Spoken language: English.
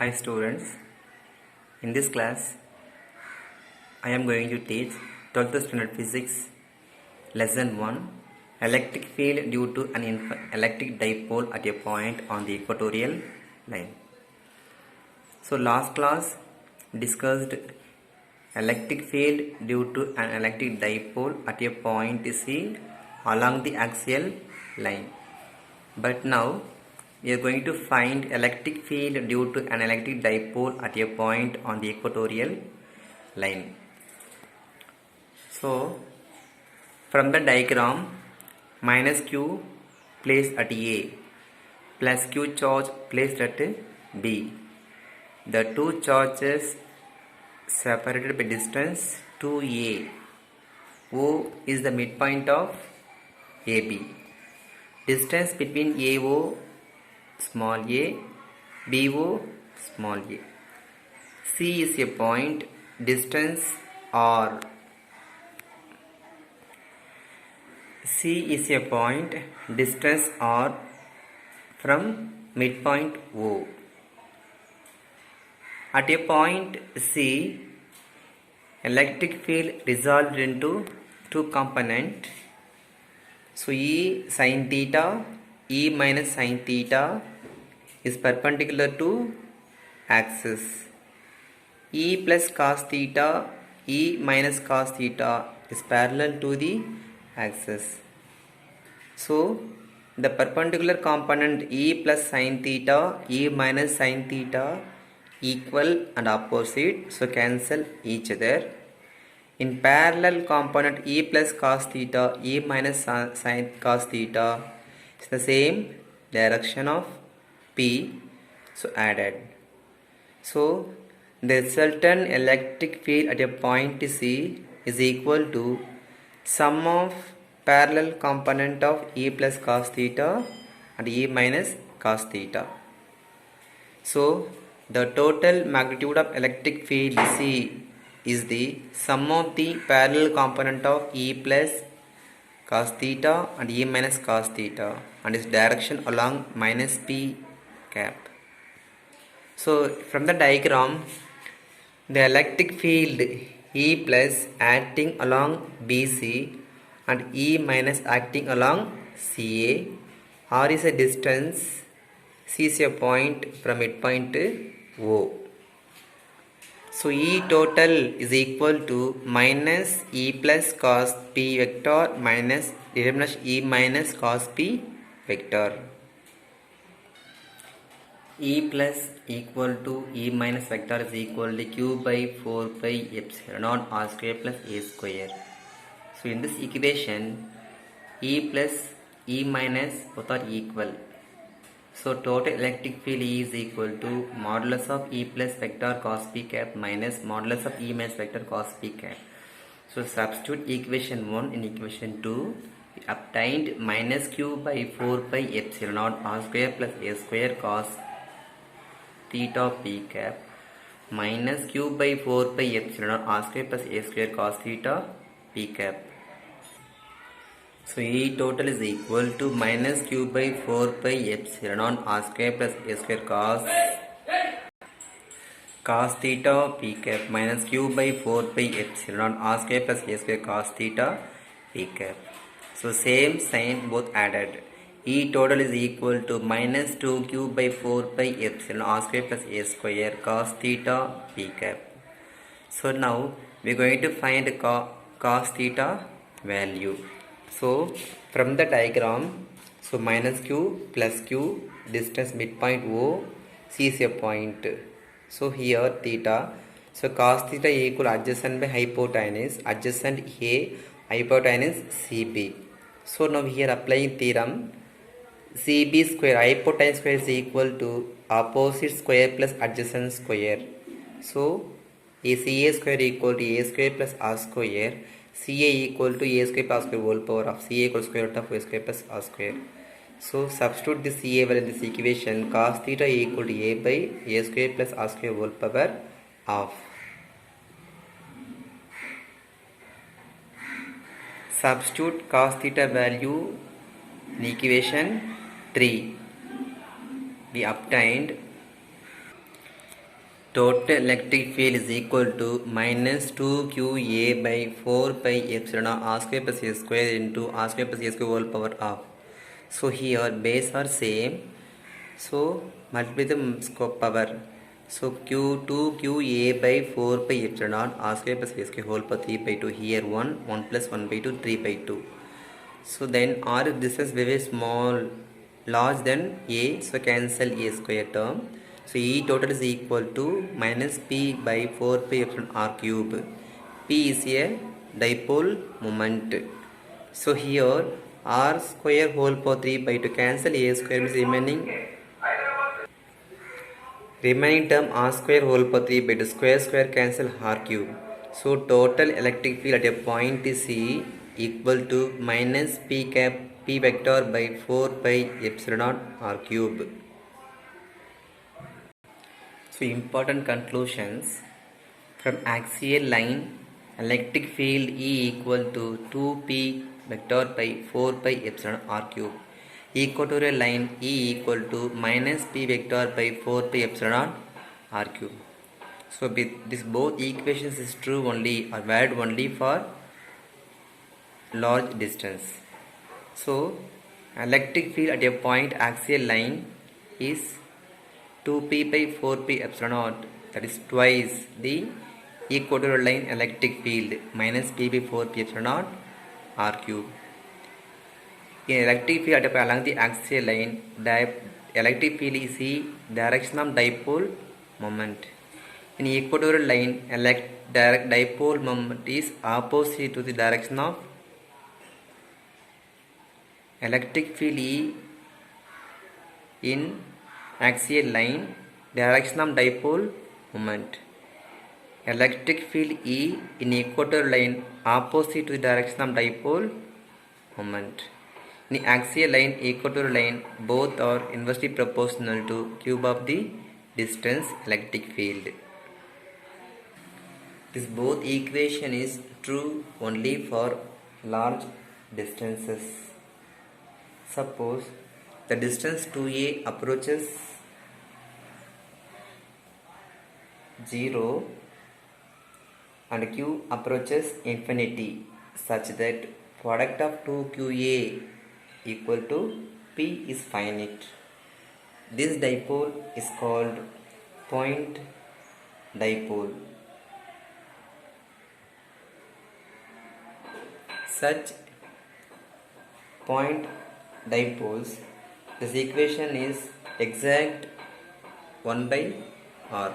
Hi students, in this class I am going to teach 12th standard physics lesson 1 electric field due to an electric dipole at a point on the equatorial line. So last class discussed electric field due to an electric dipole at a point C along the axial line. But now we are going to find electric field due to an electric dipole at a point on the equatorial line. So from the diagram, minus q placed at A plus q charge placed at B. The two charges separated by distance 2a. O is the midpoint of AB. Distance between AO small a, BO small a. C is a point, distance R. C is a point, distance R from midpoint O. At a point C, electric field resolved into two components. So E sin theta, E minus sin theta is perpendicular to axis. E plus cos theta, E minus cos theta is parallel to the axis. So the perpendicular component E plus sin theta, E minus sin theta equal and opposite, so cancel each other. In parallel component E plus cos theta, E minus sin cos theta is the same direction of P, so added. So the resultant electric field at a point C is equal to sum of parallel component of E plus cos theta and E minus cos theta. So the total magnitude of electric field C is the sum of the parallel component of E plus cos theta and E minus cos theta and its direction along minus P cap. So from the diagram, the electric field E plus acting along BC and E minus acting along CA. R is a distance, C is a point from midpoint O. So E total is equal to minus E plus cos P vector minus determinant E minus cos P vector. E plus equal to E minus vector is equal to Q by 4 pi epsilon naught R square plus A square. So in this equation, E plus E minus both are equal. So total electric field E is equal to modulus of E plus vector cos P cap minus modulus of E minus vector cos P cap. So substitute equation 1 in equation 2. We obtained minus Q by 4 pi epsilon naught R square plus A square cos theta P cap minus Q by 4 pi epsilon naught R square plus A square cos theta P cap. So E total is equal to minus Q by 4 pi epsilon naught R square plus A square cos theta P cap minus Q by 4 pi epsilon naught R square plus A square cos theta P cap. So same sign both added. E total is equal to minus 2Q by 4 pi epsilon R square plus A square cos theta P cap. So now we are going to find cos theta value. So from the diagram, so minus Q plus Q, distance midpoint O, C is a point. So here theta, so cos theta equal adjacent by hypotenuse, adjacent A, hypotenuse CB. So now here applying theorem, CB square, hypotenuse square is equal to opposite square plus adjacent square. So CA square equal to A square plus R square. CA equal to A square plus R square whole power of CA equal to square root of A square plus R square. So substitute the CA value in this equation. Cos theta equal to A by A square plus R square whole power of. Substitute cos theta value in equation 3. We obtained total electric field is equal to minus 2qa by 4 pi epsilon r square plus a square into r square plus a square whole power of. So here base are same, so multiply the square power. So q2qa by 4 pi epsilon r square plus a square whole power 3 by 2. Here 1 plus 1 by 2 3 by 2. So then r this is very small, large than a, so cancel a square term. So E total is equal to minus P by 4 pi epsilon r cube. P is a dipole moment. So here r square whole power 3 by 2 cancel a square is remaining term r square whole power 3 by 2 square cancel r cube. So total electric field at a point C equal to minus P vector by 4 pi epsilon r cube. So important conclusions: from axial line electric field E equal to 2p vector by 4 pi epsilon r cube. Equatorial line E equal to minus p vector by 4 pi epsilon r cube. So this both equations is true only or valid only for large distance. So electric field at a point axial line is 2p by 4p epsilon naught, that is twice the equatorial line electric field minus p by 4p epsilon naught r cube. In electric field along the axial line, electric field is the direction of dipole moment. In equatorial line, direct dipole moment is opposite to the direction of electric field E. In axial line, direction of dipole moment. Electric field E in equatorial line opposite to the direction of dipole moment. In the axial line, equatorial line, both are inversely proportional to cube of the distance electric field. This both equation is true only for large distances. Suppose the distance 2a approaches 0 and q approaches infinity, such that product of 2qa equal to p is finite. This dipole is called point dipole. Such point dipoles, this equation is exact 1 by r.